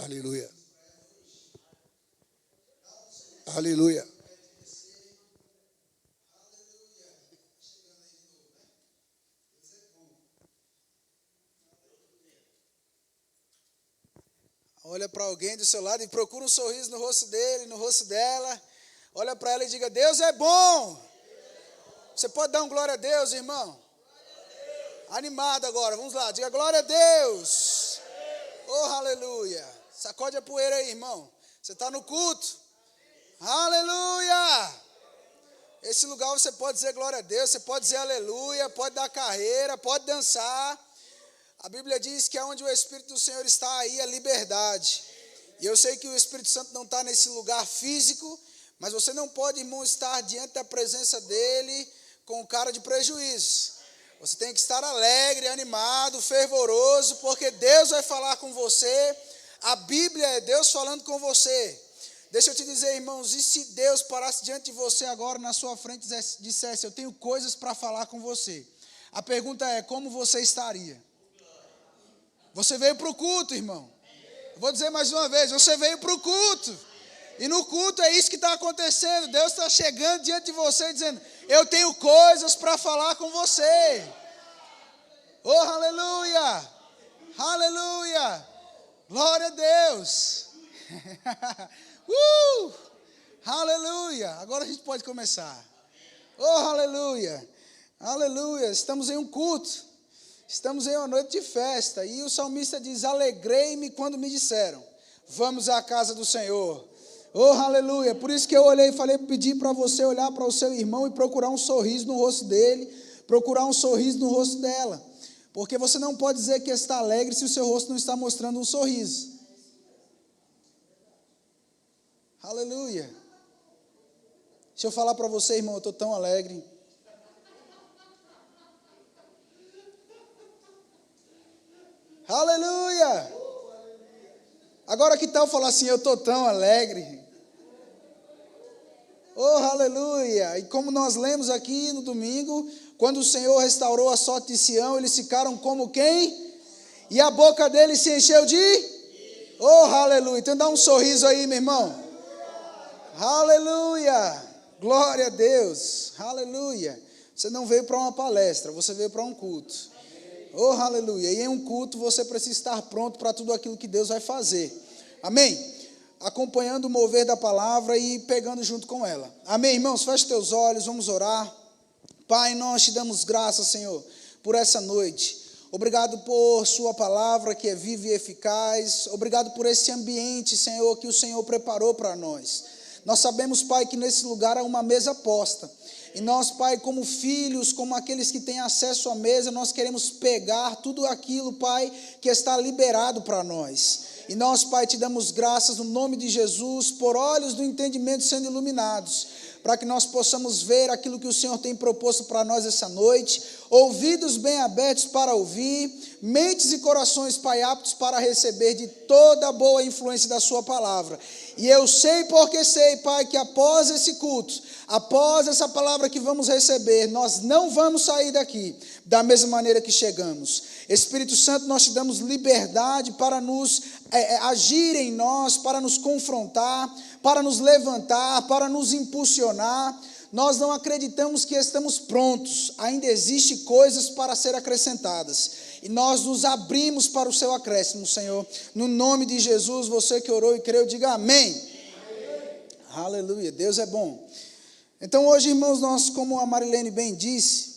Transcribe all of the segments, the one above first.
Aleluia. Aleluia. Olha para alguém do seu lado e procura um sorriso no rosto dele, no rosto dela. Olha para ela e diga: Deus é bom. Você pode dar um glória a Deus, irmão? Animado agora, vamos lá, diga glória a Deus. Oh, aleluia. Sacode a poeira aí, irmão. Você está no culto. Aleluia. Esse lugar você pode dizer glória a Deus, você pode dizer aleluia, pode dar carreira, pode dançar. A Bíblia diz que onde o Espírito do Senhor está, aí a liberdade. E eu sei que o Espírito Santo não está nesse lugar físico, mas você não pode, irmão, estar diante da presença dele com cara de prejuízo. Você tem que estar alegre, animado, fervoroso, porque Deus vai falar com você. A Bíblia é Deus falando com você. Deixa eu te dizer, irmãos, e se Deus parasse diante de você agora, na sua frente, e dissesse: eu tenho coisas para falar com você. A pergunta é: como você estaria? Você veio para o culto, irmão. Eu vou dizer mais uma vez: você veio para o culto. E no culto é isso que está acontecendo. Deus está chegando diante de você e dizendo: eu tenho coisas para falar com você. Oh, aleluia! Aleluia! Glória a Deus! Aleluia! Agora a gente pode começar. Oh, aleluia! Aleluia! Estamos em um culto. Estamos em uma noite de festa. E o salmista diz: alegrei-me quando me disseram: vamos à casa do Senhor. Oh, aleluia. Por isso que eu olhei e falei, pedi para você olhar para o seu irmão e procurar um sorriso no rosto dele, procurar um sorriso no rosto dela. Porque você não pode dizer que está alegre se o seu rosto não está mostrando um sorriso. Aleluia. Deixa eu falar para você, irmão, eu estou tão alegre. Aleluia. Agora que tal falar assim: eu estou tão alegre. Oh, aleluia. E como nós lemos aqui no domingo, quando o Senhor restaurou a sorte de Sião, eles ficaram como quem? E a boca deles se encheu de? Oh, aleluia. Então dá um sorriso aí, meu irmão. Aleluia. Glória a Deus. Aleluia. Você não veio para uma palestra, você veio para um culto. Oh, aleluia. E em um culto você precisa estar pronto para tudo aquilo que Deus vai fazer. Amém? Acompanhando o mover da palavra e pegando junto com ela. Amém, irmãos? Feche teus olhos, vamos orar. Pai, nós te damos graças, Senhor, por essa noite. Obrigado por sua palavra que é viva e eficaz. Obrigado por esse ambiente, Senhor, que o Senhor preparou para nós. Nós sabemos, Pai, que nesse lugar há uma mesa posta. E nós, Pai, como filhos, como aqueles que têm acesso à mesa, nós queremos pegar tudo aquilo, Pai, que está liberado para nós. E nós, Pai, te damos graças no nome de Jesus, por olhos do entendimento sendo iluminados, para que nós possamos ver aquilo que o Senhor tem proposto para nós essa noite, ouvidos bem abertos para ouvir, mentes e corações, Pai, aptos para receber de toda a boa influência da sua palavra. E eu sei porque sei, Pai, que após esse culto, após essa palavra que vamos receber, nós não vamos sair daqui da mesma maneira que chegamos. Espírito Santo, nós te damos liberdade para nos agir em nós, para nos confrontar, para nos levantar, para nos impulsionar. Nós não acreditamos que estamos prontos, ainda existem coisas para ser acrescentadas. E nós nos abrimos para o seu acréscimo, Senhor. No nome de Jesus, você que orou e creu, diga amém. Amém. Aleluia, Deus é bom. Então hoje, irmãos, nós, como a Marilene bem disse,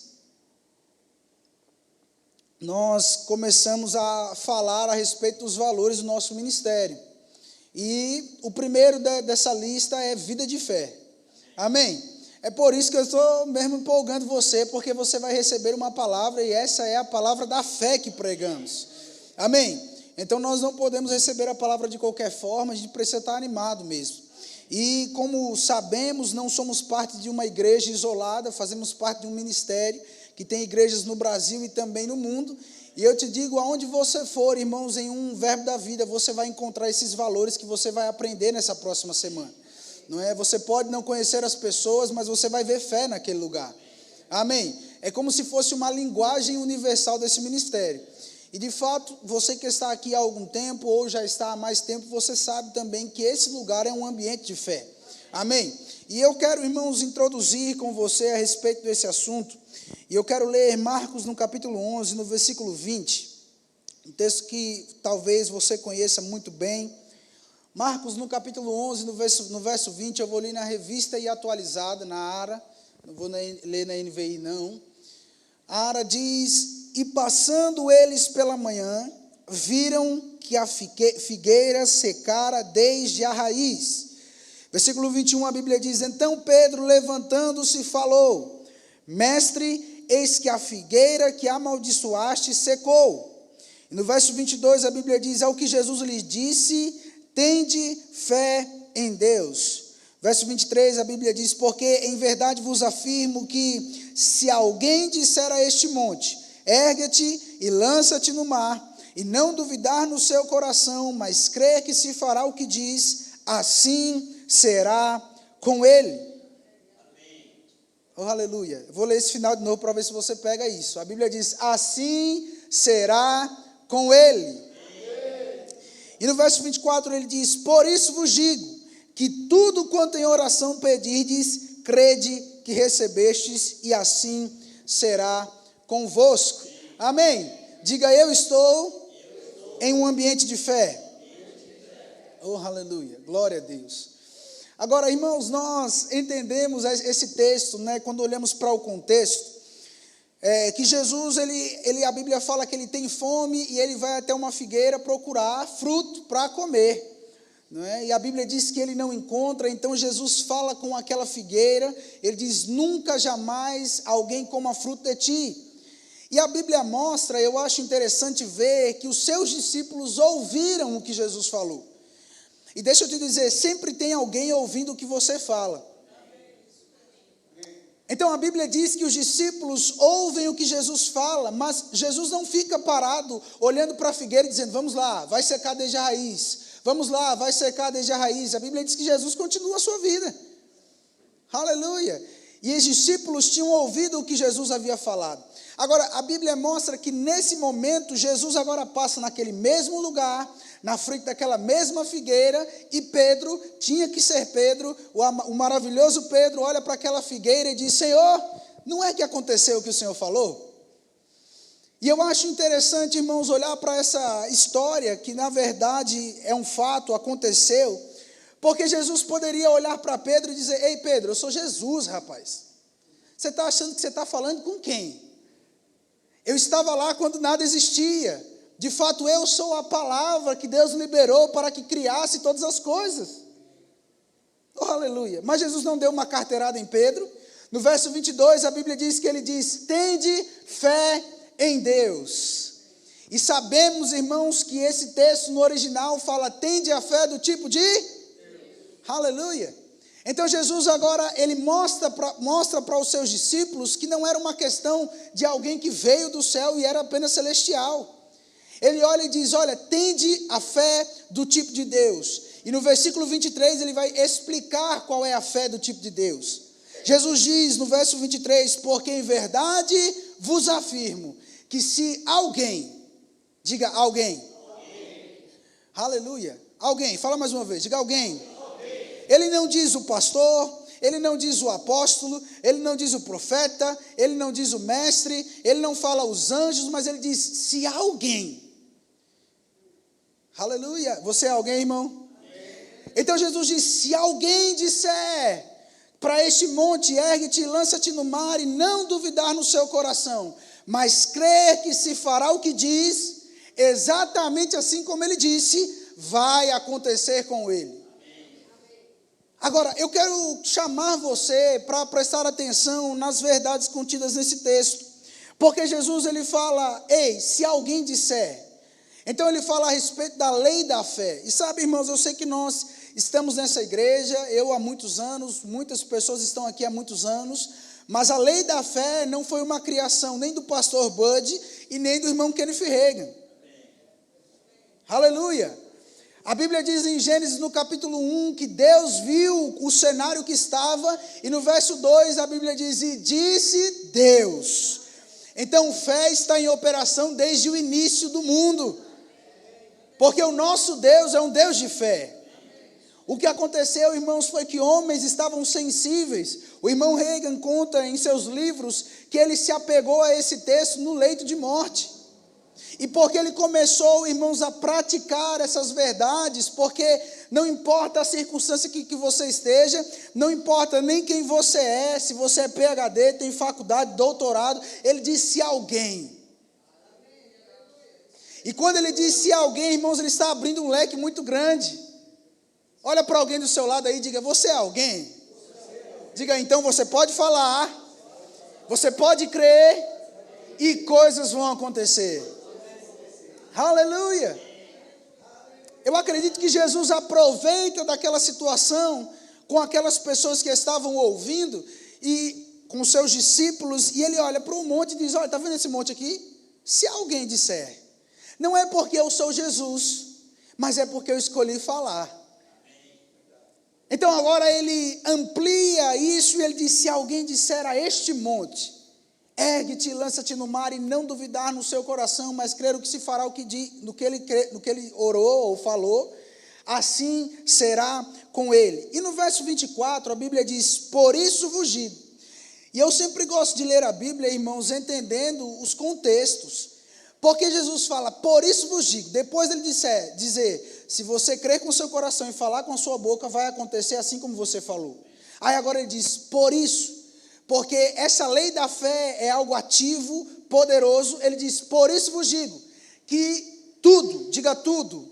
nós começamos a falar a respeito dos valores do nosso ministério. E o primeiro dessa lista é vida de fé. Amém? É por isso que eu estou mesmo empolgando você, porque você vai receber uma palavra, e essa é a palavra da fé que pregamos. Amém? Então nós não podemos receber a palavra de qualquer forma, a gente precisa estar animado mesmo. E como sabemos, não somos parte de uma igreja isolada, fazemos parte de um ministério que tem igrejas no Brasil e também no mundo. E eu te digo, aonde você for, irmãos, em um verbo da vida, você vai encontrar esses valores que você vai aprender nessa próxima semana. Não é? Você pode não conhecer as pessoas, mas você vai ver fé naquele lugar. Amém? É como se fosse uma linguagem universal desse ministério. E de fato, você que está aqui há algum tempo ou já está há mais tempo, você sabe também que esse lugar é um ambiente de fé. Amém? E eu quero, irmãos, introduzir com você a respeito desse assunto. E eu quero ler Marcos no capítulo 11, no versículo 20. Um texto que talvez você conheça muito bem. Marcos no capítulo 11, no verso 20, eu vou ler na revista e atualizada, na ARA. Não vou ler na NVI, não. A ARA diz: e passando eles pela manhã, viram que a figueira secara desde a raiz. Versículo 21, a Bíblia diz: então Pedro, levantando-se, falou: mestre, eis que a figueira que amaldiçoaste secou. E no verso 22, a Bíblia diz: ao que Jesus lhes disse, tende fé em Deus. Verso 23, a Bíblia diz: porque em verdade vos afirmo que, se alguém disser a este monte, ergue-te e lança-te no mar, e não duvidar no seu coração, mas crer que se fará o que diz, assim será com ele. Amém. Oh, aleluia. Eu vou ler esse final de novo para ver se você pega isso. A Bíblia diz: assim será com ele. Amém. E no verso 24 ele diz: por isso vos digo, que tudo quanto em oração pedirdes, crede que recebestes, e assim será convosco. Amém. Diga: eu estou em um ambiente de fé. Oh, aleluia. Glória a Deus. Agora, irmãos, nós entendemos esse texto, né, quando olhamos para o contexto, que Jesus, a Bíblia fala que ele tem fome e ele vai até uma figueira procurar fruto para comer. Não é? E a Bíblia diz que ele não encontra, então Jesus fala com aquela figueira, ele diz: nunca, jamais alguém coma fruto de ti. E a Bíblia mostra, eu acho interessante ver, que os seus discípulos ouviram o que Jesus falou. E deixa eu te dizer, sempre tem alguém ouvindo o que você fala. Então a Bíblia diz que os discípulos ouvem o que Jesus fala, mas Jesus não fica parado, olhando para a figueira e dizendo: vamos lá, vai secar desde a raiz. Vamos lá, vai secar desde a raiz. A Bíblia diz que Jesus continua a sua vida. Aleluia. E os discípulos tinham ouvido o que Jesus havia falado. Agora, a Bíblia mostra que nesse momento, Jesus agora passa naquele mesmo lugar, na frente daquela mesma figueira, e Pedro, tinha que ser Pedro, o maravilhoso Pedro, olha para aquela figueira e diz: Senhor, não é que aconteceu o que o Senhor falou? E eu acho interessante, irmãos, olhar para essa história, que na verdade é um fato, aconteceu, porque Jesus poderia olhar para Pedro e dizer: ei Pedro, eu sou Jesus, rapaz. Você está achando que você está falando com quem? Eu estava lá quando nada existia. De fato, eu sou a palavra que Deus liberou para que criasse todas as coisas. Oh, aleluia. Mas Jesus não deu uma carteirada em Pedro. No verso 22, a Bíblia diz que ele diz: tende fé em Deus. E sabemos, irmãos, que esse texto no original fala: tende a fé do tipo de Deus. Aleluia. Então Jesus agora, ele mostra para os seus discípulos que não era uma questão de alguém que veio do céu e era apenas celestial. Ele olha e diz: olha, tende a fé do tipo de Deus. E no versículo 23 ele vai explicar qual é a fé do tipo de Deus. Jesus diz no verso 23: porque em verdade vos afirmo, que se alguém, diga alguém. Aleluia. Alguém, fala mais uma vez, diga alguém. Ele não diz o pastor, ele não diz o apóstolo, ele não diz o profeta, ele não diz o mestre, ele não fala os anjos, mas ele diz: se alguém. Aleluia. Você é alguém, irmão? Amém. Então Jesus diz: se alguém disser para este monte, ergue-te e lança-te no mar, e não duvidar no seu coração, mas crer que se fará o que diz, exatamente assim como ele disse, vai acontecer com ele. Agora, eu quero chamar você para prestar atenção nas verdades contidas nesse texto, porque Jesus, ele fala: ei, se alguém disser. Então ele fala a respeito da lei da fé. E sabe, irmãos, eu sei que nós estamos nessa igreja, eu há muitos anos, muitas pessoas estão aqui há muitos anos, mas a lei da fé não foi uma criação nem do pastor Bud e nem do irmão Kenneth Reagan. Aleluia. A Bíblia diz em Gênesis no capítulo 1 que Deus viu o cenário que estava, e no verso 2 a Bíblia diz: e disse Deus. Então, fé está em operação desde o início do mundo. Porque o nosso Deus é um Deus de fé. O que aconteceu, irmãos, foi que homens estavam sensíveis. O irmão Reagan conta em seus livros que ele se apegou a esse texto no leito de morte. E porque ele começou, irmãos, a praticar essas verdades, porque não importa a circunstância que você esteja, não importa nem quem você é, se você é PhD, tem faculdade, doutorado, ele disse se alguém. E quando ele diz se alguém, irmãos, ele está abrindo um leque muito grande. Olha para alguém do seu lado aí e diga, você é alguém? Diga, então você pode falar, você pode crer e coisas vão acontecer. Aleluia! Eu acredito que Jesus aproveita daquela situação com aquelas pessoas que estavam ouvindo e com seus discípulos, e ele olha para um monte e diz, olha, está vendo esse monte aqui? Se alguém disser, não é porque eu sou Jesus, mas é porque eu escolhi falar. Então agora ele amplia isso e ele diz, se alguém disser a este monte, ergue-te e lança-te no mar e não duvidar no seu coração, mas crer o que se fará no que ele orou ou falou, assim será com ele. E no verso 24 a Bíblia diz, por isso vos digo. E eu sempre gosto de ler a Bíblia, irmãos, entendendo os contextos. Porque Jesus fala, por isso vos digo, depois ele dizer, se você crer com o seu coração e falar com a sua boca, vai acontecer assim como você falou. Aí agora ele diz, por isso, porque essa lei da fé é algo ativo, poderoso, ele diz, por isso vos digo, que tudo, diga tudo,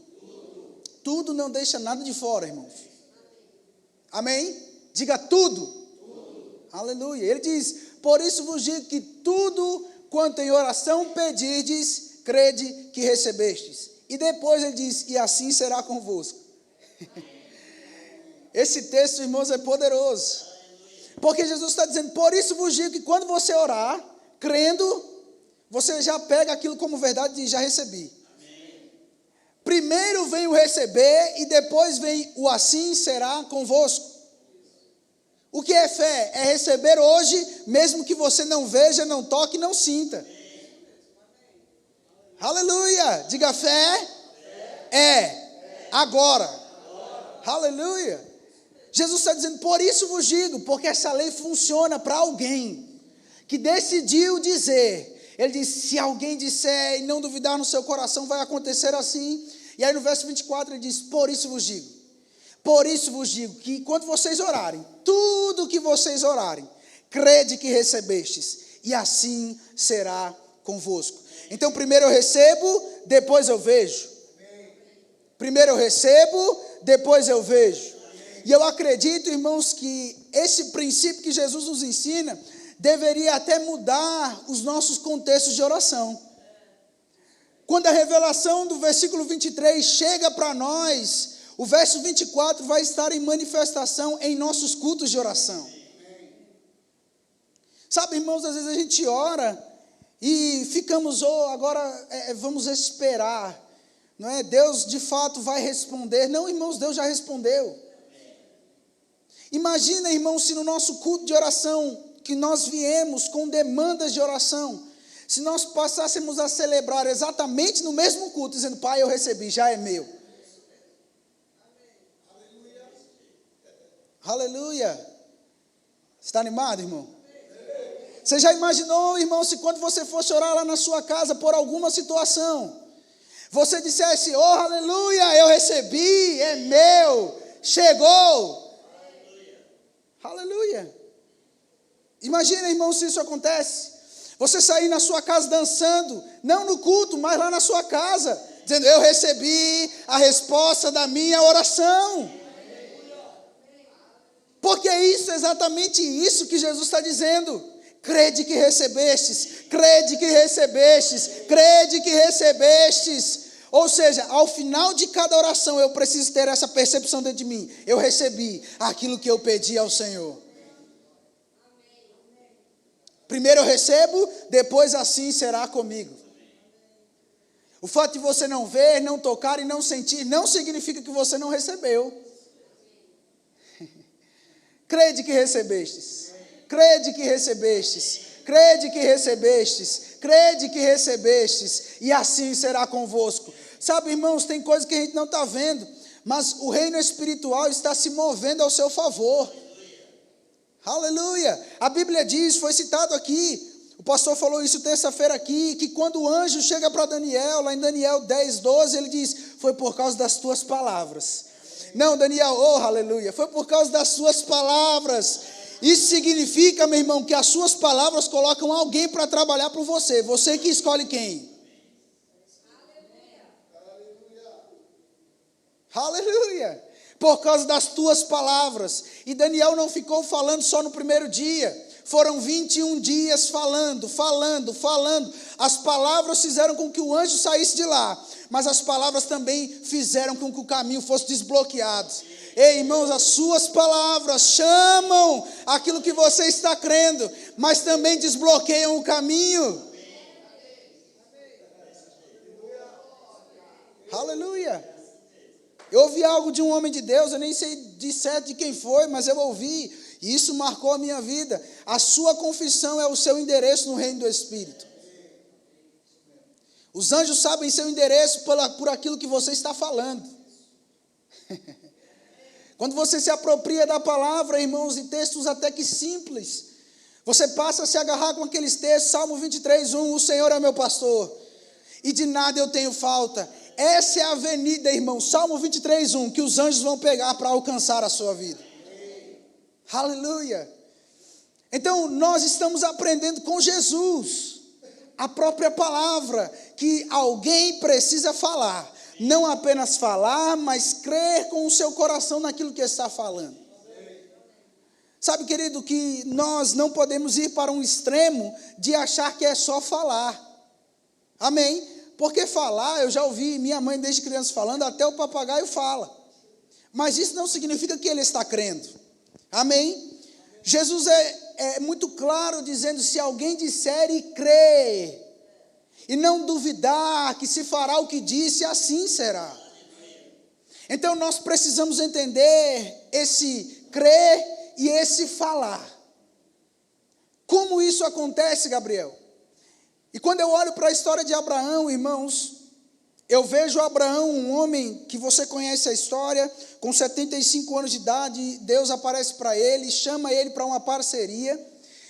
tudo não deixa nada de fora, irmãos. Amém? Diga tudo. Aleluia. Ele diz, por isso vos digo que tudo quanto em oração pedirdes, crede que recebestes. E depois ele diz, e assim será convosco. Esse texto, irmãos, é poderoso. Porque Jesus está dizendo, por isso vos digo que quando você orar, crendo, você já pega aquilo como verdade e diz, já recebi. Primeiro vem o receber e depois vem o assim será convosco. O que é fé? É receber hoje, mesmo que você não veja, não toque, não sinta. Aleluia! Diga fé. Agora. Aleluia! Jesus está dizendo, por isso vos digo, porque essa lei funciona para alguém que decidiu dizer. Ele diz, se alguém disser e não duvidar no seu coração, vai acontecer assim. E aí no verso 24 ele diz, por isso vos digo. Por isso vos digo que quando vocês orarem, tudo que vocês orarem, crede que recebestes, e assim será convosco. Então primeiro eu recebo, depois eu vejo. Primeiro eu recebo, depois eu vejo. E eu acredito, irmãos, que esse princípio que Jesus nos ensina, deveria até mudar os nossos contextos de oração. Quando a revelação do versículo 23 chega para nós, o verso 24 vai estar em manifestação em nossos cultos de oração. Sabe, irmãos, às vezes a gente ora e ficamos, vamos esperar, não é? Deus de fato vai responder. Não, irmãos, Deus já respondeu. Imagina, irmãos, se no nosso culto de oração, que nós viemos com demandas de oração, se nós passássemos a celebrar exatamente no mesmo culto, dizendo, Pai, eu recebi, já é meu. Aleluia. Está animado, irmão? Você já imaginou, irmão, se quando você fosse orar lá na sua casa por alguma situação, você dissesse, oh, aleluia, eu recebi, é meu, chegou. Aleluia. Imagina, irmão, se isso acontece. Você sair na sua casa dançando, não no culto, mas lá na sua casa, dizendo, eu recebi a resposta da minha oração. Porque é isso, exatamente isso que Jesus está dizendo. Crede que recebestes, crede que recebestes, crede que recebestes. Ou seja, ao final de cada oração eu preciso ter essa percepção dentro de mim. Eu recebi aquilo que eu pedi ao Senhor. Primeiro eu recebo, depois assim será comigo. O fato de você não ver, não tocar e não sentir, não significa que você não recebeu. Crede que recebestes, crede que recebestes, crede que recebestes, crede que recebestes, e assim será convosco. Sabe, irmãos, tem coisas que a gente não está vendo, mas o reino espiritual está se movendo ao seu favor. Aleluia! A Bíblia diz, foi citado aqui, o pastor falou isso terça-feira aqui, que quando o anjo chega para Daniel, lá em Daniel 10, 12, ele diz, foi por causa das tuas palavras. Não, Daniel, oh, aleluia, foi por causa das suas palavras. Isso significa, meu irmão, que as suas palavras colocam alguém para trabalhar por você. Você que escolhe quem? Aleluia! Por causa das tuas palavras. E Daniel não ficou falando só no primeiro dia. Foram 21 dias falando. As palavras fizeram com que o anjo saísse de lá. Mas as palavras também fizeram com que o caminho fosse desbloqueado. Ei, irmãos, as suas palavras chamam aquilo que você está crendo, mas também desbloqueiam o caminho. Aleluia! Eu ouvi algo de um homem de Deus, eu nem sei de certo de quem foi, mas eu ouvi, e isso marcou a minha vida. A sua confissão é o seu endereço no reino do Espírito. Os anjos sabem seu endereço por aquilo que você está falando. Quando você se apropria da palavra, irmãos, e textos até que simples, você passa a se agarrar com aqueles textos, Salmo 23, 1, o Senhor é meu pastor, e de nada eu tenho falta. Essa é a avenida, irmão, Salmo 23, 1, que os anjos vão pegar para alcançar a sua vida. Aleluia! Então, nós estamos aprendendo com Jesus, a própria palavra, que alguém precisa falar. Não apenas falar, mas crer com o seu coração naquilo que está falando. Sabe, querido, que nós não podemos ir para um extremo de achar que é só falar. Amém? Porque falar, eu já ouvi minha mãe desde criança falando, até o papagaio fala. Mas isso não significa que ele está crendo. Amém? Jesus é muito claro dizendo, se alguém disser e crer, e não duvidar que se fará o que disse, assim será. Então nós precisamos entender esse crer e esse falar. Como isso acontece, Gabriel? E quando eu olho para a história de Abraão, irmãos, eu vejo Abraão, um homem que você conhece a história, com 75 anos de idade, Deus aparece para ele, chama ele para uma parceria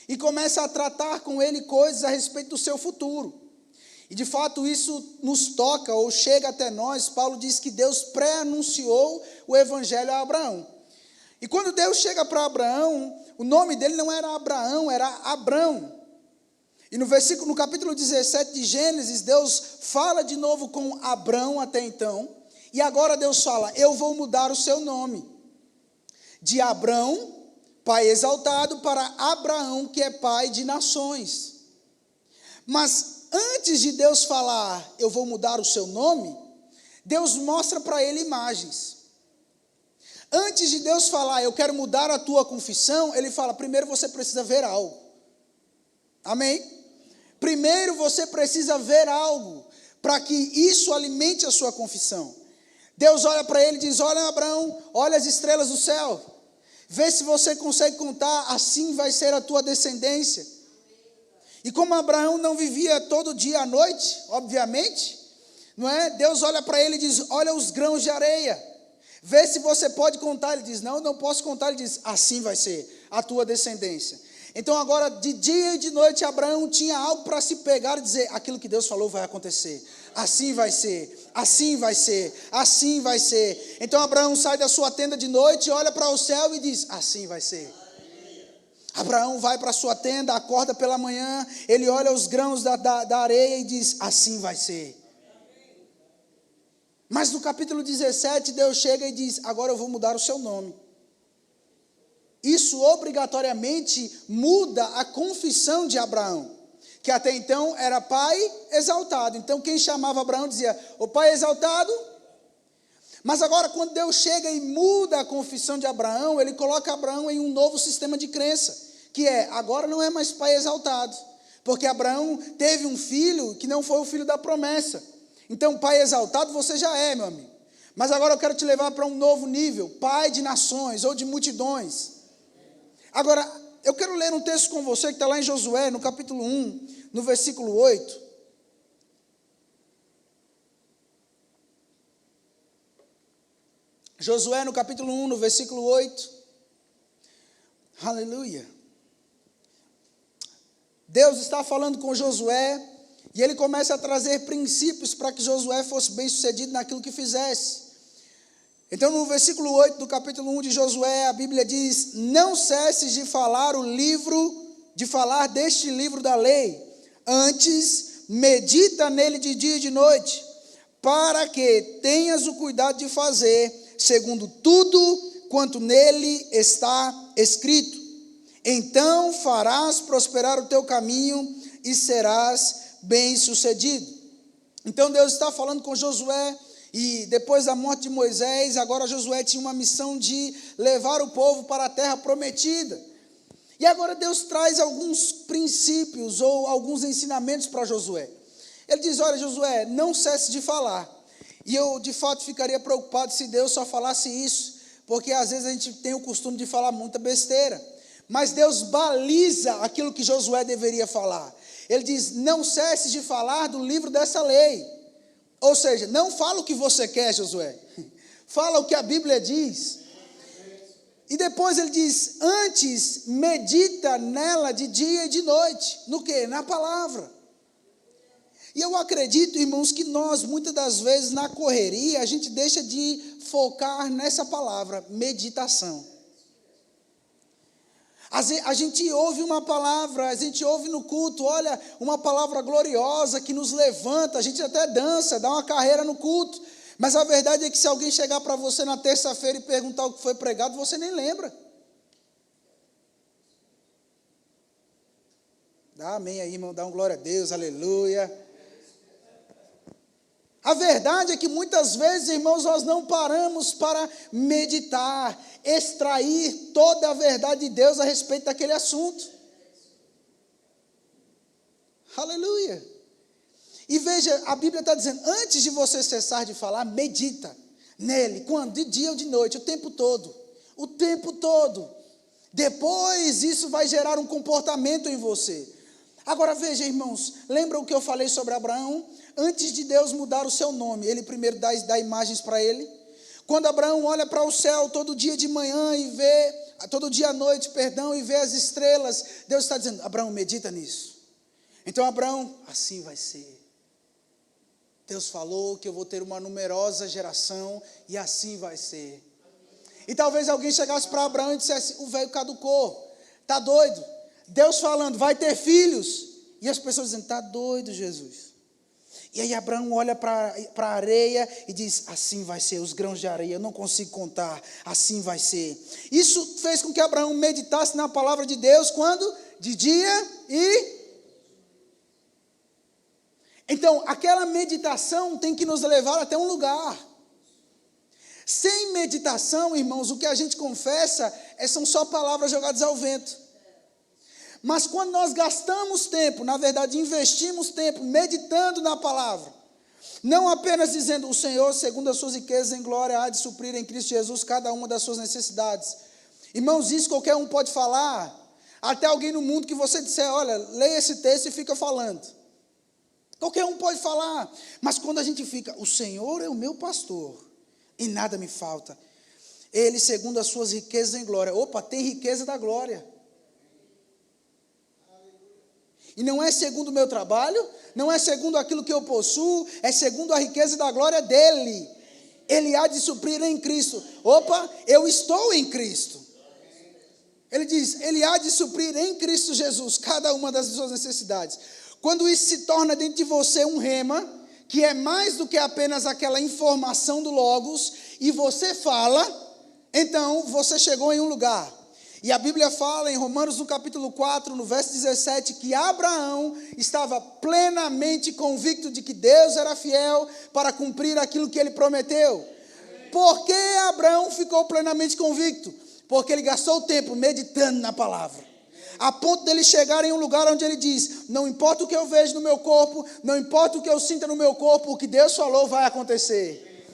e começa a tratar com ele coisas a respeito do seu futuro. E de fato isso nos toca ou chega até nós. Paulo diz que Deus pré-anunciou o evangelho a Abraão. E quando Deus chega para Abraão, o nome dele não era Abraão, era Abrão. E no capítulo 17 de Gênesis, Deus fala de novo com Abrão até então. E agora Deus fala, eu vou mudar o seu nome. De Abrão, pai exaltado, para Abraão, que é pai de nações. Mas antes de Deus falar, eu vou mudar o seu nome, Deus mostra para ele imagens. Antes de Deus falar, eu quero mudar a tua confissão, ele fala, primeiro você precisa ver algo. Amém? Primeiro você precisa ver algo, para que isso alimente a sua confissão. Deus olha para ele e diz, olha Abraão, olha as estrelas do céu, vê se você consegue contar, assim vai ser a tua descendência. E como Abraão não vivia todo dia à noite, obviamente, não é? Deus olha para ele e diz, olha os grãos de areia, vê se você pode contar. Ele diz, não posso contar. Ele diz, assim vai ser a tua descendência. Então agora, de dia e de noite, Abraão tinha algo para se pegar e dizer, aquilo que Deus falou vai acontecer, assim vai ser, assim vai ser, assim vai ser. Então Abraão sai da sua tenda de noite, olha para o céu e diz, assim vai ser. Abraão vai para a sua tenda, acorda pela manhã, ele olha os grãos da areia e diz, assim vai ser. Mas no capítulo 17, Deus chega e diz, agora eu vou mudar o seu nome. Isso obrigatoriamente muda a confissão de Abraão, que até então era pai exaltado. Então quem chamava Abraão dizia, o pai exaltado. Mas agora quando Deus chega e muda a confissão de Abraão, ele coloca Abraão em um novo sistema de crença, que é, agora não é mais pai exaltado, porque Abraão teve um filho que não foi o filho da promessa. Então pai exaltado você já é, meu amigo. Mas agora eu quero te levar para um novo nível, pai de nações ou de multidões. Agora, eu quero ler um texto com você que está lá em Josué, no capítulo 1, no versículo 8. Josué, no capítulo 1, no versículo 8. Aleluia. Deus está falando com Josué, e ele começa a trazer princípios para que Josué fosse bem sucedido naquilo que fizesse. Então, no versículo 8 do capítulo 1 de Josué, a Bíblia diz: não cesses de falar deste livro da lei, antes medita nele de dia e de noite, para que tenhas o cuidado de fazer, segundo tudo quanto nele está escrito. Então farás prosperar o teu caminho e serás bem-sucedido. Então Deus está falando com Josué, e depois da morte de Moisés, agora Josué tinha uma missão de levar o povo para a terra prometida. E agora Deus traz alguns princípios ou alguns ensinamentos para Josué. Ele diz: olha, Josué, não cesse de falar. E eu de fato ficaria preocupado se Deus só falasse isso, porque às vezes a gente tem o costume de falar muita besteira. Mas Deus baliza aquilo que Josué deveria falar. Ele diz: não cesse de falar do livro dessa lei. Ou seja, não fala o que você quer, Josué. Fala o que a Bíblia diz. E depois ele diz: antes medita nela de dia e de noite. No quê? Na palavra. E eu acredito, irmãos, que nós, muitas das vezes, na correria, a gente deixa de focar nessa palavra, meditação. A gente ouve uma palavra, a gente ouve no culto, olha, uma palavra gloriosa que nos levanta, a gente até dança, dá uma carreira no culto, mas a verdade é que se alguém chegar para você na terça-feira e perguntar o que foi pregado, você nem lembra. Dá amém aí, irmão, dá um glória a Deus, aleluia. A verdade é que muitas vezes, irmãos, nós não paramos para meditar, extrair toda a verdade de Deus a respeito daquele assunto. Aleluia. E veja, a Bíblia está dizendo: antes de você cessar de falar, medita nele. Quando? De dia ou de noite, o tempo todo. O tempo todo. Depois isso vai gerar um comportamento em você. Agora veja, irmãos, lembra o que eu falei sobre Abraão? Antes de Deus mudar o seu nome, ele primeiro dá imagens para ele. Quando Abraão olha para o céu todo dia de manhã e vê, todo dia à noite, e vê as estrelas, Deus está dizendo: Abraão, medita nisso. Então Abraão, assim vai ser. Deus falou que eu vou ter uma numerosa geração e assim vai ser. E talvez alguém chegasse para Abraão e dissesse: o velho caducou, está doido. Deus falando, vai ter filhos. E as pessoas dizendo: está doido, Jesus. E aí Abraão olha para a areia e diz: assim vai ser, os grãos de areia, eu não consigo contar, assim vai ser. Isso fez com que Abraão meditasse na palavra de Deus, quando? De dia e... Então, aquela meditação tem que nos levar até um lugar. Sem meditação, irmãos, o que a gente confessa são só palavras jogadas ao vento. Mas quando nós gastamos tempo, na verdade investimos tempo meditando na palavra, não apenas dizendo: o Senhor, segundo as suas riquezas em glória, há de suprir em Cristo Jesus cada uma das suas necessidades. Irmãos, isso qualquer um pode falar. Até alguém no mundo que você disser: olha, leia esse texto e fica falando. Qualquer um pode falar. Mas quando a gente fica: o Senhor é o meu pastor e nada me falta. Ele, segundo as suas riquezas em glória. Opa, tem riqueza da glória. E não é segundo o meu trabalho, não é segundo aquilo que eu possuo, é segundo a riqueza da glória dele. Ele há de suprir em Cristo. Opa, eu estou em Cristo. Ele diz: ele há de suprir em Cristo Jesus cada uma das suas necessidades. Quando isso se torna dentro de você um rema, que é mais do que apenas aquela informação do Logos, e você fala, então você chegou em um lugar. E a Bíblia fala em Romanos no capítulo 4, no verso 17, que Abraão estava plenamente convicto de que Deus era fiel para cumprir aquilo que ele prometeu. Por que Abraão ficou plenamente convicto? Porque ele gastou o tempo meditando na palavra. A ponto dele chegar em um lugar onde ele diz: não importa o que eu vejo no meu corpo, não importa o que eu sinta no meu corpo, o que Deus falou vai acontecer.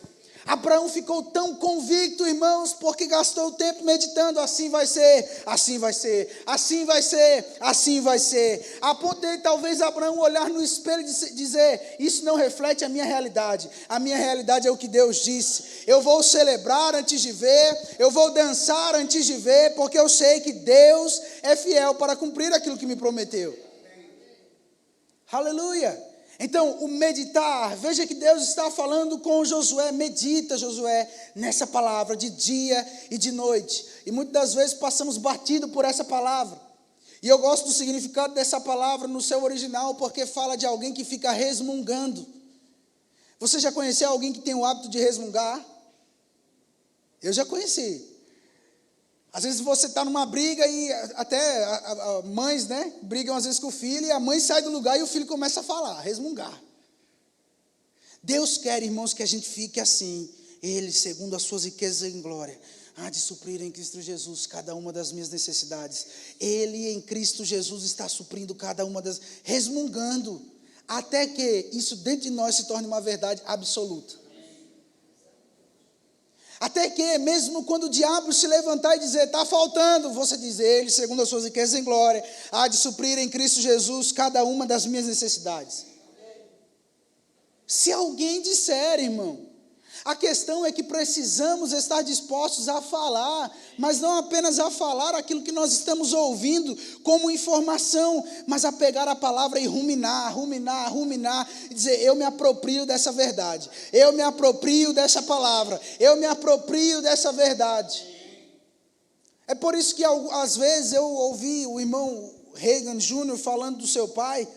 Abraão ficou tão convicto, irmãos, porque gastou o tempo meditando, assim vai ser, assim vai ser, assim vai ser, assim vai ser. A ponto de talvez Abraão olhar no espelho e dizer, isso não reflete a minha realidade é o que Deus disse. Eu vou celebrar antes de ver, eu vou dançar antes de ver, porque eu sei que Deus é fiel para cumprir aquilo que me prometeu. Aleluia! Então, o meditar, veja que Deus está falando com Josué, medita, Josué, nessa palavra de dia e de noite. E muitas das vezes passamos batido por essa palavra. E eu gosto do significado dessa palavra no seu original, porque fala de alguém que fica resmungando. Você já conheceu alguém que tem o hábito de resmungar? Eu já conheci. Às vezes você está numa briga e até mães, né, brigam às vezes com o filho e a mãe sai do lugar e o filho começa a falar, resmungar. Deus quer, irmãos, que a gente fique assim. Ele, segundo as suas riquezas em glória, há de suprir em Cristo Jesus cada uma das minhas necessidades. Ele em Cristo Jesus está suprindo cada uma das... resmungando, até que isso dentro de nós se torne uma verdade absoluta. Até que, mesmo quando o diabo se levantar e dizer, está faltando, você diz, ele, segundo as suas riquezas em glória, há de suprir em Cristo Jesus cada uma das minhas necessidades. Se alguém disser, irmão, a questão é que precisamos estar dispostos a falar, mas não apenas a falar aquilo que nós estamos ouvindo como informação, mas a pegar a palavra e ruminar, e dizer, eu me aproprio dessa verdade, eu me aproprio dessa palavra, eu me aproprio dessa verdade. É por isso que às vezes eu ouvi o irmão Reagan Jr. falando do seu pai,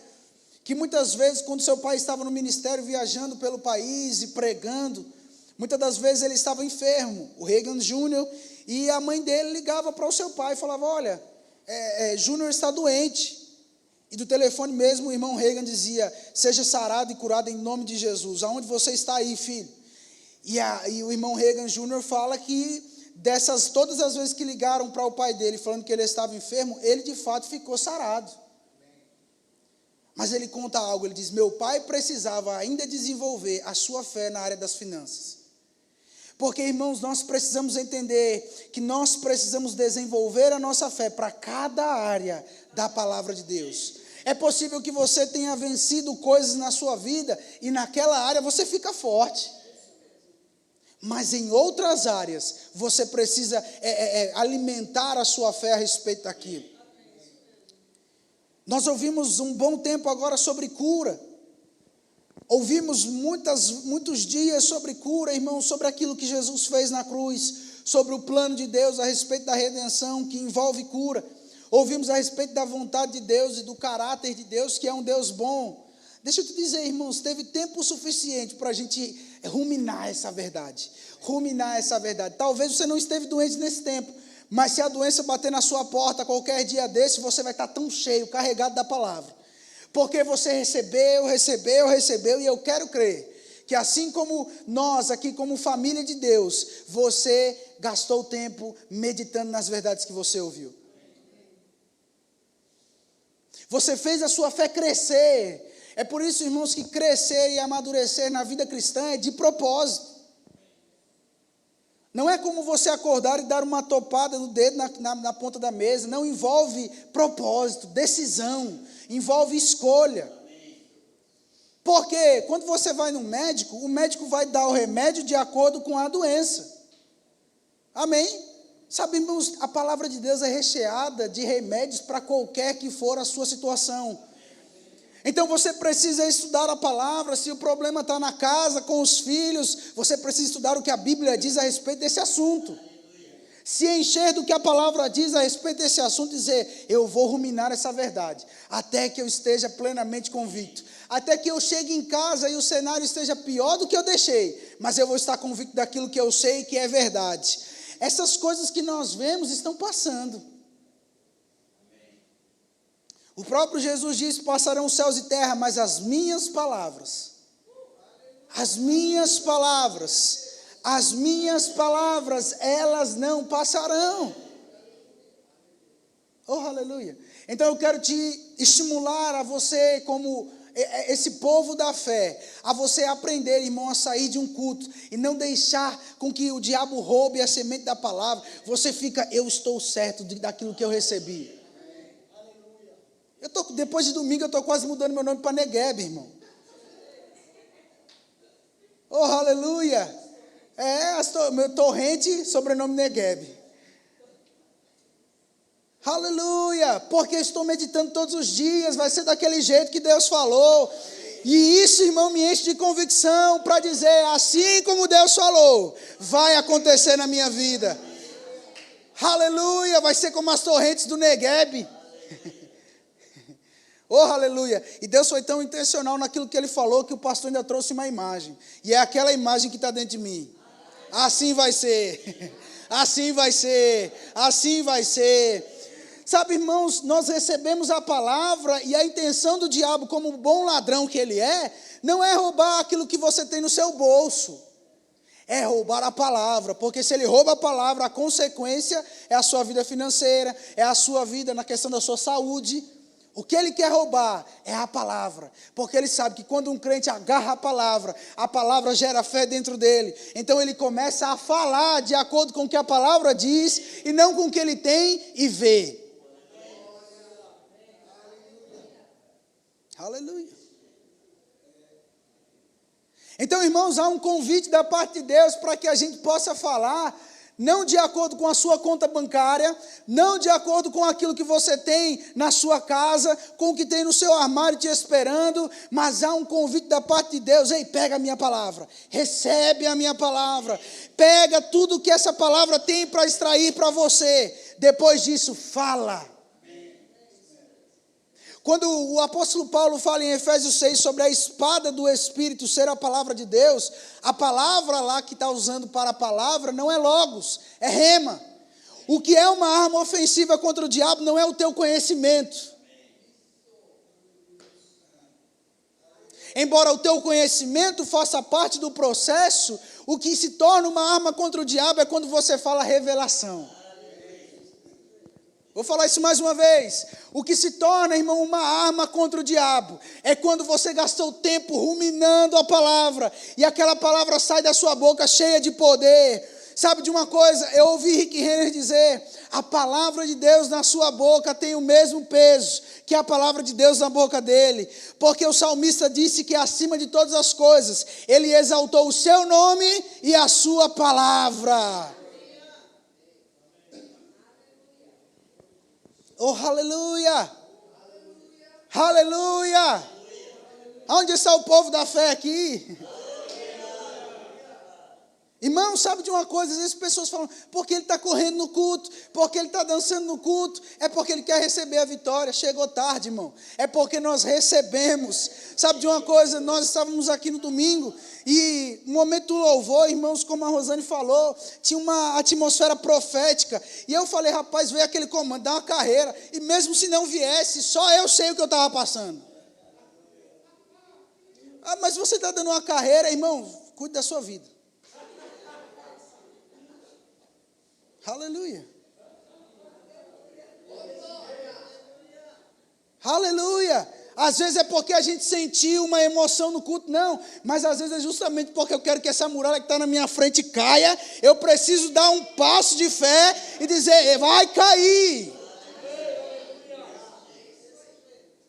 que muitas vezes quando seu pai estava no ministério viajando pelo país e pregando, muitas das vezes ele estava enfermo, o Reagan Jr., e a mãe dele ligava para o seu pai e falava, olha, Júnior está doente. E do telefone mesmo o irmão Reagan dizia, seja sarado e curado em nome de Jesus. Aonde você está aí, filho? E o irmão Reagan Jr. fala que todas as vezes que ligaram para o pai dele falando que ele estava enfermo, ele de fato ficou sarado. Mas ele conta algo, ele diz, meu pai precisava ainda desenvolver a sua fé na área das finanças. Porque, irmãos, nós precisamos entender que nós precisamos desenvolver a nossa fé para cada área da palavra de Deus. É possível que você tenha vencido coisas na sua vida e naquela área você fica forte. Mas em outras áreas você precisa alimentar a sua fé a respeito daquilo. Nós ouvimos um bom tempo agora sobre cura. Ouvimos muitos dias sobre cura, irmãos, sobre aquilo que Jesus fez na cruz, sobre o plano de Deus a respeito da redenção que envolve cura. Ouvimos a respeito da vontade de Deus e do caráter de Deus, que é um Deus bom. Deixa eu te dizer, irmãos, teve tempo suficiente para a gente ruminar essa verdade. Talvez você não esteve doente nesse tempo, mas se a doença bater na sua porta qualquer dia desse, você vai estar tão cheio, carregado da palavra. Porque você recebeu, e eu quero crer que assim como nós aqui, como família de Deus, você gastou tempo meditando nas verdades que você ouviu. Você fez a sua fé crescer. É por isso, irmãos, que crescer e amadurecer na vida cristã é de propósito. Não é como você acordar e dar uma topada no dedo na ponta da mesa. Não envolve propósito, decisão, envolve escolha. Porque quando você vai no médico, o médico vai dar o remédio de acordo com a doença. Amém? Sabemos, a palavra de Deus é recheada de remédios para qualquer que for a sua situação. Então você precisa estudar a palavra. Se o problema está na casa, com os filhos, você precisa estudar o que a Bíblia diz a respeito desse assunto. Se encher do que a palavra diz a respeito desse assunto, dizer, eu vou ruminar essa verdade, até que eu esteja plenamente convicto, até que eu chegue em casa e o cenário esteja pior do que eu deixei, mas eu vou estar convicto daquilo que eu sei que é verdade. Essas coisas que nós vemos estão passando. O próprio Jesus disse, passarão os céus e terra, mas as minhas palavras, elas não passarão. Oh, aleluia. Então eu quero te estimular a você, como esse povo da fé, a você aprender, irmão, a sair de um culto e não deixar com que o diabo roube a semente da palavra. Você fica, eu estou certo daquilo que eu recebi. Depois de domingo eu estou quase mudando meu nome para Negueb, irmão. Oh, aleluia! Meu torrente, sobrenome Negueb. Aleluia, porque estou meditando todos os dias, vai ser daquele jeito que Deus falou. E isso, irmão, me enche de convicção para dizer, assim como Deus falou, vai acontecer na minha vida. Aleluia, vai ser como as torrentes do Negueb. Oh, aleluia. E Deus foi tão intencional naquilo que Ele falou, que o pastor ainda trouxe uma imagem. E é aquela imagem que está dentro de mim. Assim vai ser, assim vai ser, assim vai ser. Sabe, irmãos, nós recebemos a palavra e a intenção do diabo, como bom ladrão que ele é, não é roubar aquilo que você tem no seu bolso, é roubar a palavra, porque se ele rouba a palavra, a consequência é a sua vida financeira, é a sua vida na questão da sua saúde. O que ele quer roubar é a palavra, porque ele sabe que quando um crente agarra a palavra gera fé dentro dele, então ele começa a falar de acordo com o que a palavra diz, e não com o que ele tem e vê. Aleluia. Então, irmãos, há um convite da parte de Deus para que a gente possa falar, não de acordo com a sua conta bancária, não de acordo com aquilo que você tem na sua casa, com o que tem no seu armário te esperando, mas há um convite da parte de Deus. Ei, pega a minha palavra, recebe a minha palavra, pega tudo que essa palavra tem para extrair para você, depois disso, fala. Quando o apóstolo Paulo fala em Efésios 6 sobre a espada do Espírito ser a palavra de Deus, a palavra lá que está usando para a palavra não é logos, é rema. O que é uma arma ofensiva contra o diabo não é o teu conhecimento. Embora o teu conhecimento faça parte do processo, o que se torna uma arma contra o diabo é quando você fala revelação. Vou falar isso mais uma vez. O que se torna, irmão, uma arma contra o diabo é quando você gastou tempo ruminando a palavra e aquela palavra sai da sua boca cheia de poder. Sabe de uma coisa? Eu ouvi Rick Renner dizer, a palavra de Deus na sua boca tem o mesmo peso que a palavra de Deus na boca dele, porque o salmista disse que acima de todas as coisas, ele exaltou o seu nome e a sua palavra. Oh, aleluia! Aleluia! Onde está o povo da fé aqui? Irmão, sabe de uma coisa? Às vezes as pessoas falam, porque ele está correndo no culto, porque ele está dançando no culto, é porque ele quer receber a vitória. Chegou tarde, irmão. É porque nós recebemos. Sabe de uma coisa? Nós estávamos aqui no domingo e no momento do louvor, irmãos, como a Rosane falou, tinha uma atmosfera profética. E eu falei, rapaz, veio aquele comando, dá uma carreira. E mesmo se não viesse, só eu sei o que eu estava passando. Ah, mas você está dando uma carreira, irmão, cuide da sua vida. Aleluia. Aleluia. Às vezes é porque a gente sentiu uma emoção no culto, não, mas às vezes é justamente porque eu quero que essa muralha que está na minha frente caia, eu preciso dar um passo de fé e dizer, vai cair.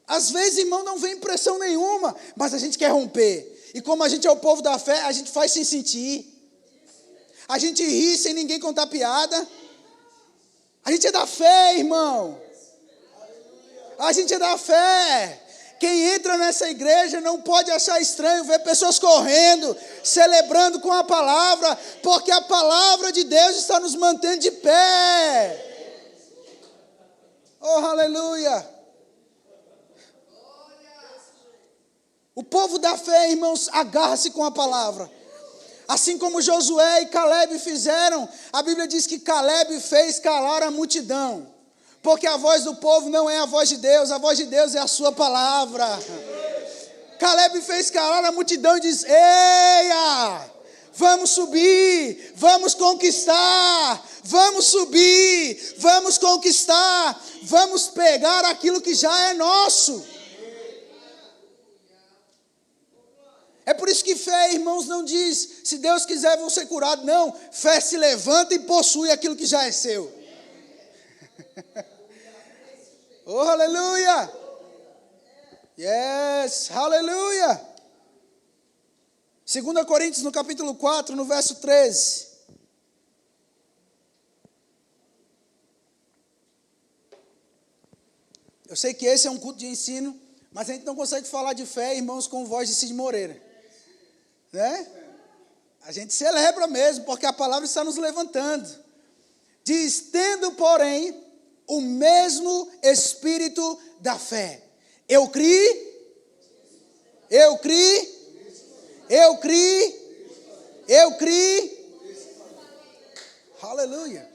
Às vezes, irmão, não vem pressão nenhuma, mas a gente quer romper, e como a gente é o povo da fé, a gente faz sem sentir. A gente ri sem ninguém contar piada. A gente é da fé, irmão. A gente é da fé. Quem entra nessa igreja não pode achar estranho ver pessoas correndo, celebrando com a palavra, porque a palavra de Deus está nos mantendo de pé. Oh, aleluia. O povo da fé, irmãos, agarra-se com a palavra. Assim como Josué e Caleb fizeram, a Bíblia diz que Caleb fez calar a multidão, porque a voz do povo não é a voz de Deus é a sua palavra. Caleb fez calar a multidão e diz, eia, vamos subir, vamos conquistar, vamos subir, vamos conquistar, vamos pegar aquilo que já é nosso. É por isso que fé, irmãos, não diz, se Deus quiser, vou ser curado. Não, fé se levanta e possui aquilo que já é seu. Oh, aleluia! Yes, aleluia! 2 Coríntios, no capítulo 4, no verso 13. Eu sei que esse é um culto de ensino, mas a gente não consegue falar de fé, irmãos, com voz de Cid Moreira. Né? A gente celebra mesmo, porque a palavra está nos levantando. Diz, tendo, porém, o mesmo espírito da fé. Eu criei. Aleluia.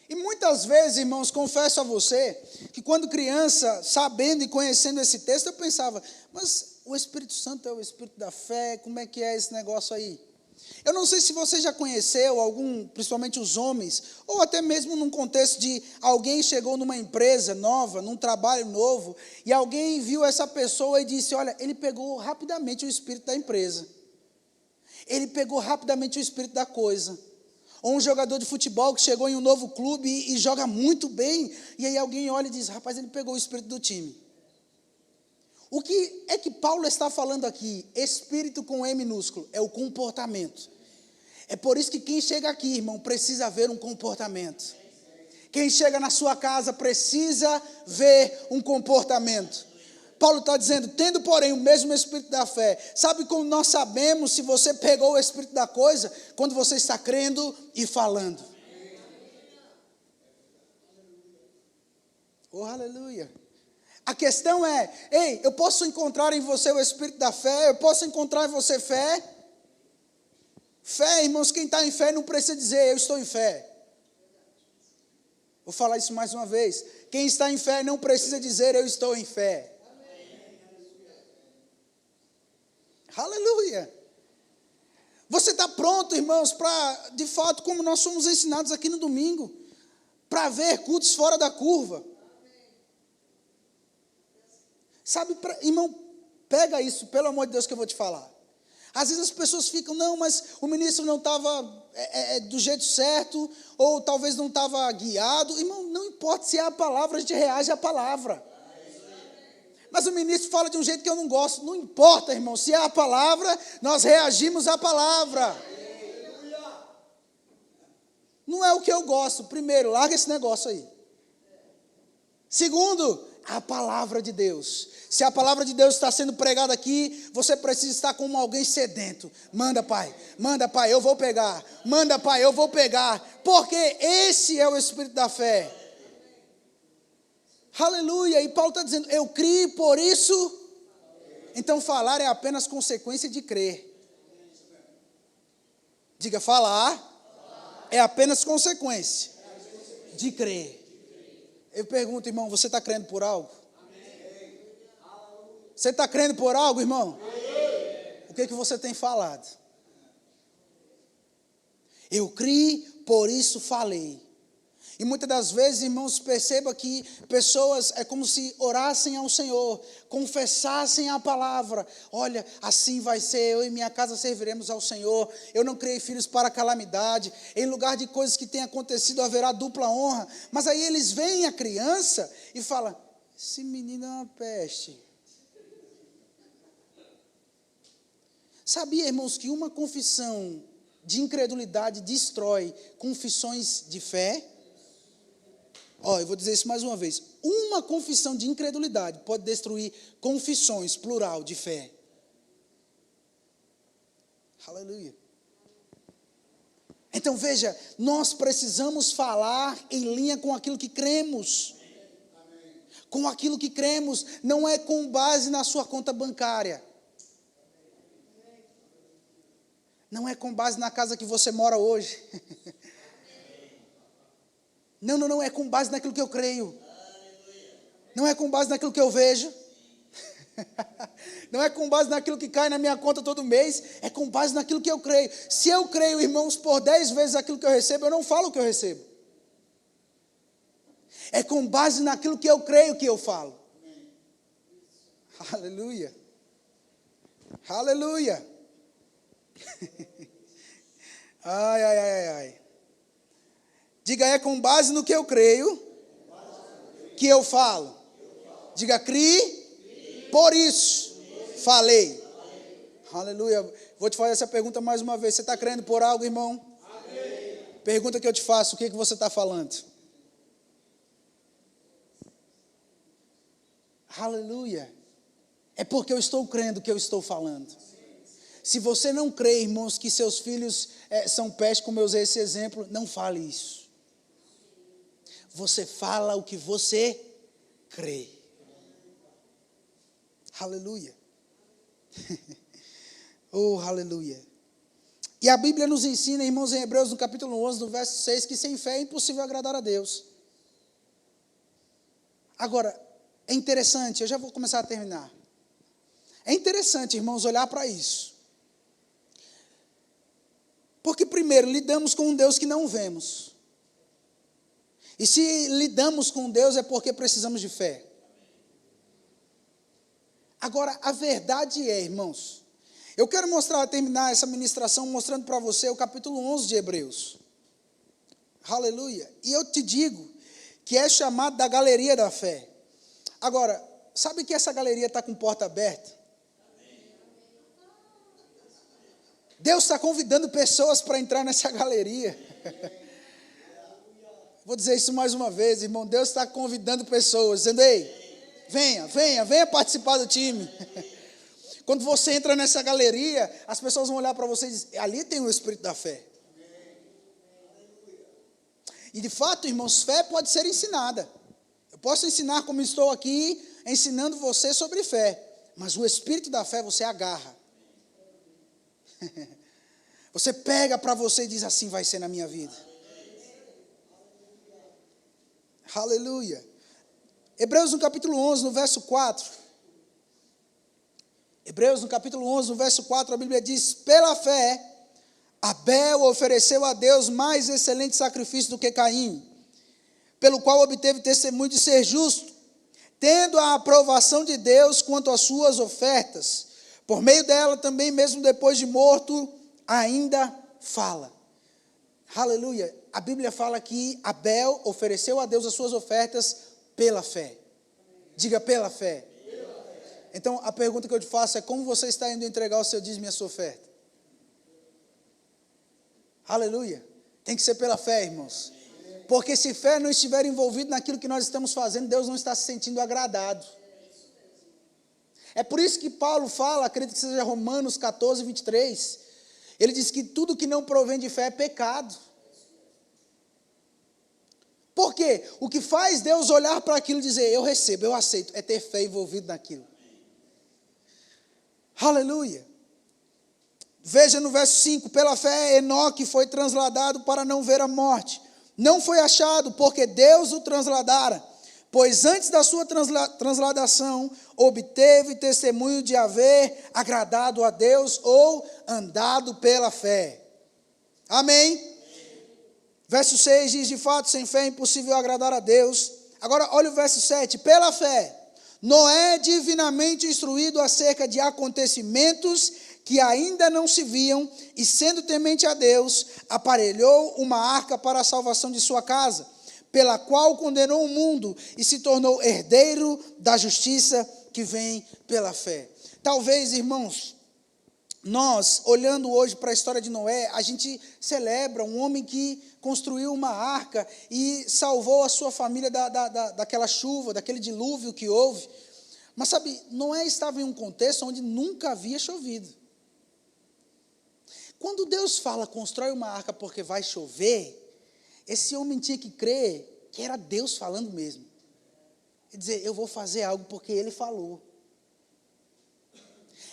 E muitas vezes, irmãos, confesso a você, que quando criança, sabendo e conhecendo esse texto, eu pensava, mas o Espírito Santo é o Espírito da fé, como é que é esse negócio aí? Eu não sei se você já conheceu algum, principalmente os homens, ou até mesmo num contexto de alguém chegou numa empresa nova, num trabalho novo, e alguém viu essa pessoa e disse, olha, ele pegou rapidamente o espírito da empresa. Ele pegou rapidamente o espírito da coisa. Ou um jogador de futebol que chegou em um novo clube e joga muito bem, e aí alguém olha e diz, rapaz, ele pegou o espírito do time. O que é que Paulo está falando aqui? Espírito com E minúsculo, é o comportamento. É por isso que quem chega aqui, irmão, precisa ver um comportamento. Quem chega na sua casa precisa ver um comportamento. Paulo está dizendo, tendo porém o mesmo espírito da fé. Sabe como nós sabemos se você pegou o espírito da coisa? Quando você está crendo e falando. Oh, aleluia. A questão é, ei, eu posso encontrar em você o espírito da fé? Eu posso encontrar em você fé? Fé, irmãos, quem está em fé não precisa dizer, eu estou em fé. Vou falar isso mais uma vez. Quem está em fé não precisa dizer, eu estou em fé. Aleluia. Você está pronto, irmãos, para, de fato, como nós somos ensinados aqui no domingo, para ver cultos fora da curva. Sabe, irmão, pega isso, pelo amor de Deus, que eu vou te falar. Às vezes as pessoas ficam, não, mas o ministro não estava do jeito certo, ou talvez não estava guiado. Irmão, não importa se é a palavra, a gente reage à palavra. Mas o ministro fala de um jeito que eu não gosto. Não importa, irmão, se é a palavra, nós reagimos à palavra. Não é o que eu gosto. Primeiro, larga esse negócio aí. Segundo, a palavra de Deus. Se a palavra de Deus está sendo pregada aqui, você precisa estar como alguém sedento. Manda, Pai, eu vou pegar. Manda, Pai, eu vou pegar. Porque esse é o espírito da fé. Aleluia. E Paulo está dizendo, eu criei por isso. Então falar é apenas consequência de crer. Diga, falar é apenas consequência de crer. Eu pergunto, irmão, você está crendo por algo? Você está crendo por algo, irmão? O que você tem falado? Eu criei, por isso falei. E muitas das vezes, irmãos, perceba que pessoas é como se orassem ao Senhor, confessassem a palavra. Olha, assim vai ser, eu e minha casa serviremos ao Senhor. Eu não criei filhos para calamidade. Em lugar de coisas que têm acontecido, haverá dupla honra. Mas aí eles veem a criança e falam, esse menino é uma peste. Sabia, irmãos, que uma confissão de incredulidade destrói confissões de fé? Eu vou dizer isso mais uma vez. Uma confissão de incredulidade pode destruir confissões, plural, de fé. Aleluia. Então veja, nós precisamos falar em linha com aquilo que cremos. Com aquilo que cremos, não é com base na sua conta bancária. Não é com base na casa que você mora hoje. Não, é com base naquilo que eu creio. Não é com base naquilo que eu vejo. Não é com base naquilo que cai na minha conta todo mês. É com base naquilo que eu creio. Se eu creio, irmãos, por 10 vezes aquilo que eu recebo, eu não falo o que eu recebo. É com base naquilo que eu creio que eu falo. Aleluia. Aleluia. Ai, ai, ai, ai. Diga, é com base no que eu creio que eu falo. Diga, crie, por isso falei. Aleluia. Vou te fazer essa pergunta mais uma vez. Você está crendo por algo, irmão? Amém. Pergunta que eu te faço, o que você está falando? Aleluia. É porque eu estou crendo que eu estou falando. Se você não crê, irmãos, que seus filhos são pés, como eu usei esse exemplo, não fale isso. Você fala o que você crê. Aleluia. Oh, aleluia. E a Bíblia nos ensina, irmãos, em Hebreus, no capítulo 11, no verso 6, que sem fé é impossível agradar a Deus. Agora, é interessante, eu já vou começar a terminar. É interessante, irmãos, olhar para isso. Porque, primeiro, lidamos com um Deus que não vemos. E se lidamos com Deus é porque precisamos de fé. Agora, a verdade é, irmãos, eu quero terminar essa ministração mostrando para você o capítulo 11 de Hebreus. Aleluia. E eu te digo que é chamado da galeria da fé. Agora, sabe que essa galeria está com porta aberta? Deus está convidando pessoas para entrar nessa galeria. Vou dizer isso mais uma vez, irmão. Deus está convidando pessoas, dizendo, ei, venha participar do time. Quando você entra nessa galeria, as pessoas vão olhar para você e dizer, ali tem o Espírito da fé. E de fato, irmãos, fé pode ser ensinada. Eu posso ensinar como estou aqui, ensinando você sobre fé. Mas o Espírito da fé você agarra. Você pega para você e diz, assim vai ser na minha vida. Aleluia. Hebreus no capítulo 11, no verso 4. Hebreus no capítulo 11, no verso 4, a Bíblia diz, pela fé, Abel ofereceu a Deus mais excelente sacrifício do que Caim, pelo qual obteve testemunho de ser justo, tendo a aprovação de Deus quanto às suas ofertas. Por meio dela também, mesmo depois de morto, ainda fala. Aleluia. A Bíblia fala que Abel ofereceu a Deus as suas ofertas pela fé. Diga, pela fé. Então, a pergunta que eu te faço é, como você está indo entregar o seu dízimo e a sua oferta? Aleluia. Tem que ser pela fé, irmãos. Porque se fé não estiver envolvida naquilo que nós estamos fazendo, Deus não está se sentindo agradado. É por isso que Paulo fala, acredito que seja Romanos 14, 23, ele diz que tudo que não provém de fé é pecado. Por quê? O que faz Deus olhar para aquilo e dizer, eu recebo, eu aceito, é ter fé envolvido naquilo. Aleluia. Veja no verso 5, pela fé Enoque foi transladado para não ver a morte. Não foi achado, porque Deus o transladara. Pois antes da sua transladação, obteve testemunho de haver agradado a Deus ou andado pela fé. Amém? Verso 6 diz, de fato, sem fé é impossível agradar a Deus. Agora, olha o verso 7. Pela fé, Noé, divinamente instruído acerca de acontecimentos que ainda não se viam, e sendo temente a Deus, aparelhou uma arca para a salvação de sua casa, pela qual condenou o mundo e se tornou herdeiro da justiça que vem pela fé. Talvez, irmãos, nós, olhando hoje para a história de Noé, a gente celebra um homem que construiu uma arca e salvou a sua família daquela chuva, daquele dilúvio que houve. Mas sabe, Noé estava em um contexto onde nunca havia chovido. Quando Deus fala, constrói uma arca porque vai chover, esse homem tinha que crer que era Deus falando mesmo. E dizer, eu vou fazer algo porque Ele falou.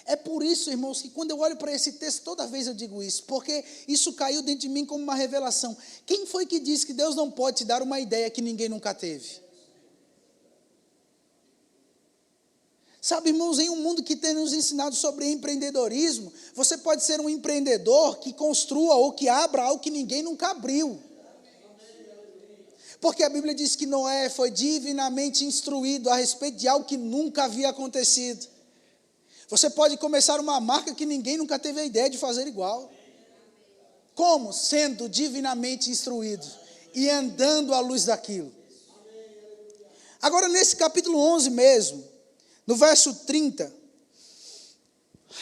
É por isso, irmãos, que quando eu olho para esse texto, toda vez eu digo isso, porque isso caiu dentro de mim como uma revelação. Quem foi que disse que Deus não pode te dar uma ideia que ninguém nunca teve? Sabe, irmãos, em um mundo que tem nos ensinado sobre empreendedorismo, você pode ser um empreendedor que construa ou que abra algo que ninguém nunca abriu. Porque a Bíblia diz que Noé foi divinamente instruído a respeito de algo que nunca havia acontecido. Você pode começar uma marca que ninguém nunca teve a ideia de fazer igual. Como? Sendo divinamente instruído e andando à luz daquilo. Agora, nesse capítulo 11 mesmo, no verso 30,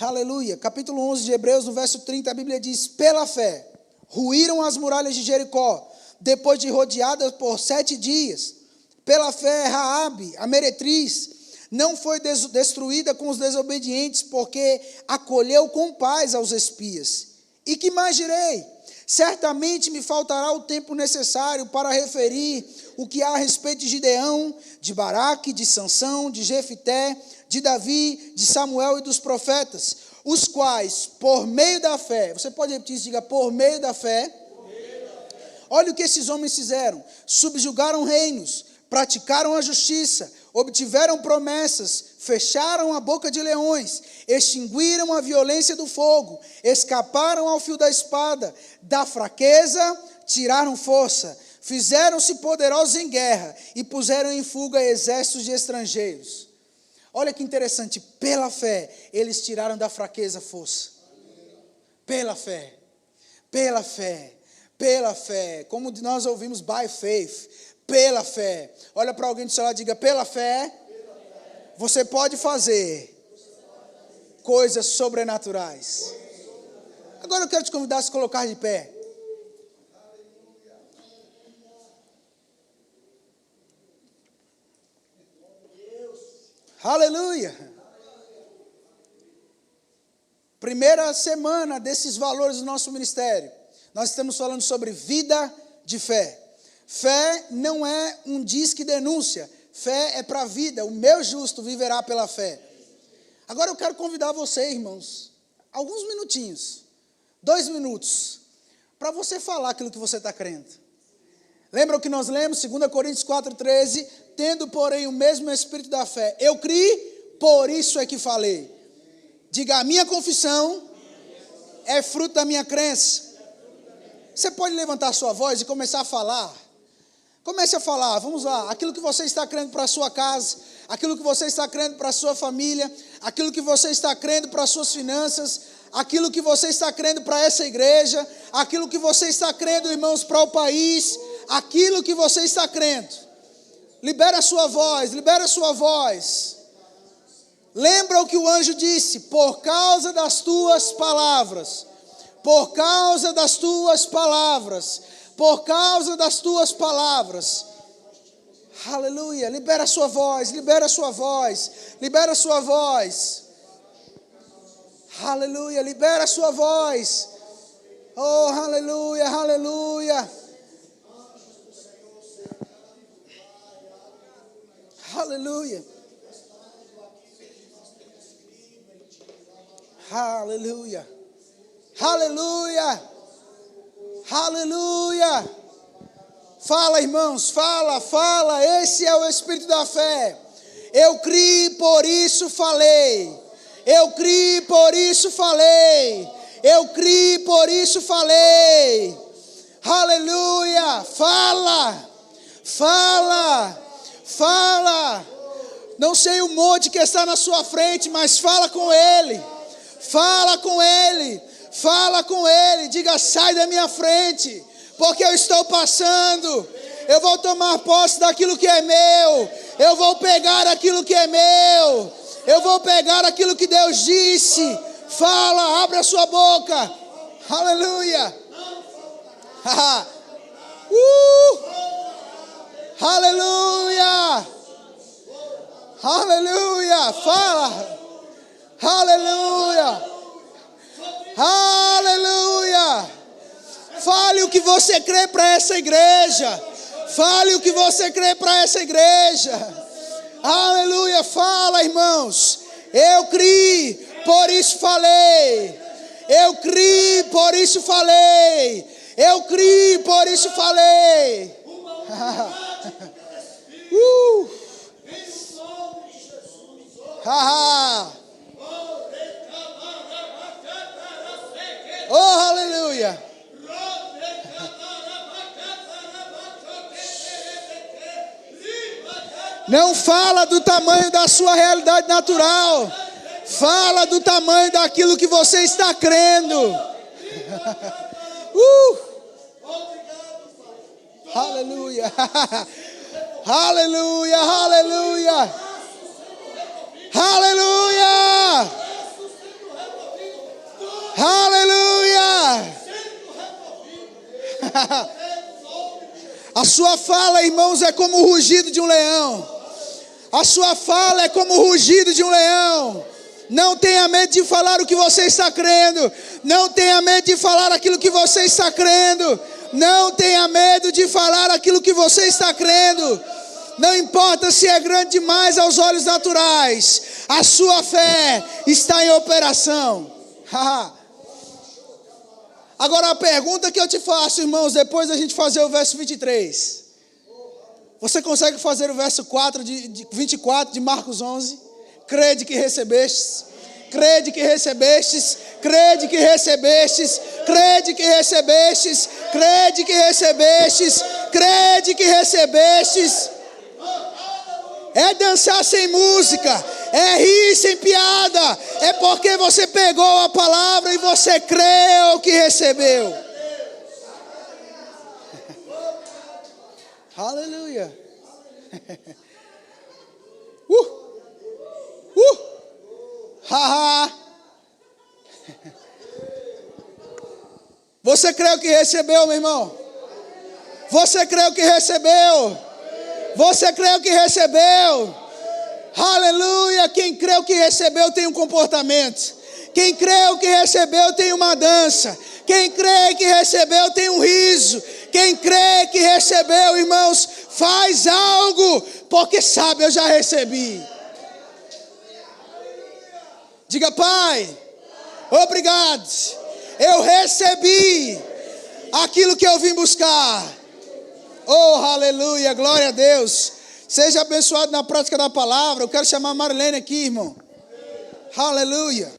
aleluia, capítulo 11 de Hebreus, no verso 30, a Bíblia diz: pela fé, ruíram as muralhas de Jericó, depois de rodeadas por 7 dias. Pela fé, Raabe, a meretriz, não foi destruída com os desobedientes, porque acolheu com paz aos espias. E que mais direi? Certamente me faltará o tempo necessário para referir o que há a respeito de Gideão, de Baraque, de Sansão, de Jefité, de Davi, de Samuel e dos profetas, os quais, por meio da fé, você pode repetir isso, diga, por meio da fé. Olha o que esses homens fizeram: subjugaram reinos, praticaram a justiça, obtiveram promessas, fecharam a boca de leões, extinguiram a violência do fogo, escaparam ao fio da espada, da fraqueza tiraram força, fizeram-se poderosos em guerra e puseram em fuga exércitos de estrangeiros. Olha que interessante, pela fé eles tiraram da fraqueza força. Pela fé, pela fé, pela fé, como nós ouvimos, by faith, pela fé. Olha para alguém do seu lado e diga: pela fé, você pode fazer coisas sobrenaturais. Agora eu quero te convidar a se colocar de pé. Aleluia. Primeira semana desses valores do nosso ministério. Nós estamos falando sobre vida de fé. Fé não é um disque denúncia. Fé é para a vida. O meu justo viverá pela fé. Agora eu quero convidar você, irmãos, alguns minutinhos, 2 minutos, para você falar aquilo que você está crendo. Lembra o que nós lemos? 2 Coríntios 4,13. Tendo, porém, o mesmo espírito da fé. Eu criei, por isso é que falei. Diga: a minha confissão é fruto da minha crença. Você pode levantar a sua voz e começar a falar. Comece a falar, vamos lá. Aquilo que você está crendo para a sua casa, aquilo que você está crendo para a sua família, aquilo que você está crendo para as suas finanças, aquilo que você está crendo para essa igreja, aquilo que você está crendo, irmãos, para o país, aquilo que você está crendo. Libera a sua voz, libera a sua voz. Lembra o que o anjo disse: por causa das tuas palavras, por causa das tuas palavras, por causa das tuas palavras. Aleluia, libera a sua voz, libera a sua voz, libera a sua voz. Aleluia, libera a sua voz. Oh, aleluia, aleluia. Aleluia. Aleluia. Aleluia. Aleluia. Fala, irmãos, fala, fala. Esse é o espírito da fé. Eu criei, por isso falei. Eu criei, por isso falei. Eu criei, por isso falei. Aleluia. Fala. Fala. Fala. Não sei o monte que está na sua frente, mas fala com ele. Fala com ele. Fala com ele. Diga: sai da minha frente, porque eu estou passando. Eu vou tomar posse daquilo que é meu. Eu vou pegar aquilo que é meu. Eu vou pegar aquilo que Deus disse. Fala, abre a sua boca. Aleluia. Aleluia. Aleluia. Fala. Aleluia. Aleluia. Fale o que você crê para essa igreja. Fale o que você crê para essa igreja. Aleluia. Fala, irmãos. Eu criei, por isso falei. Eu criei, por isso falei. Eu criei, por isso falei. Oh, aleluia. Não fala do tamanho da sua realidade natural. Fala do tamanho daquilo que você está crendo. Aleluia. Aleluia, aleluia. Aleluia. Aleluia. A sua fala, irmãos, é como o rugido de um leão. A sua fala é como o rugido de um leão. Não tenha medo de falar o que você está crendo. Não tenha medo de falar aquilo que você está crendo. Não tenha medo de falar aquilo que você está crendo. Não importa se é grande demais aos olhos naturais. A sua fé está em operação. Agora a pergunta que eu te faço, irmãos, depois da gente fazer o verso 23. Você consegue fazer o verso 24 de Marcos 11? Crede que recebestes, crede que recebestes, crede que recebestes, crede que recebestes, crede que recebestes, crede que recebestes. É dançar sem música, é rir sem piada, é porque você pegou a palavra e você creu que recebeu. Aleluia. Você creu que recebeu, meu irmão? Você creu que recebeu? Você creu que recebeu? Aleluia! Quem creu que recebeu tem um comportamento. Quem creu que recebeu tem uma dança. Quem crê que recebeu tem um riso. Quem crê que recebeu, irmãos, faz algo, porque sabe, eu já recebi. Diga, Pai, obrigado. Eu recebi aquilo que eu vim buscar. Oh, aleluia, glória a Deus. Seja abençoado na prática da palavra. Eu quero chamar a Marilene aqui, irmão. Aleluia.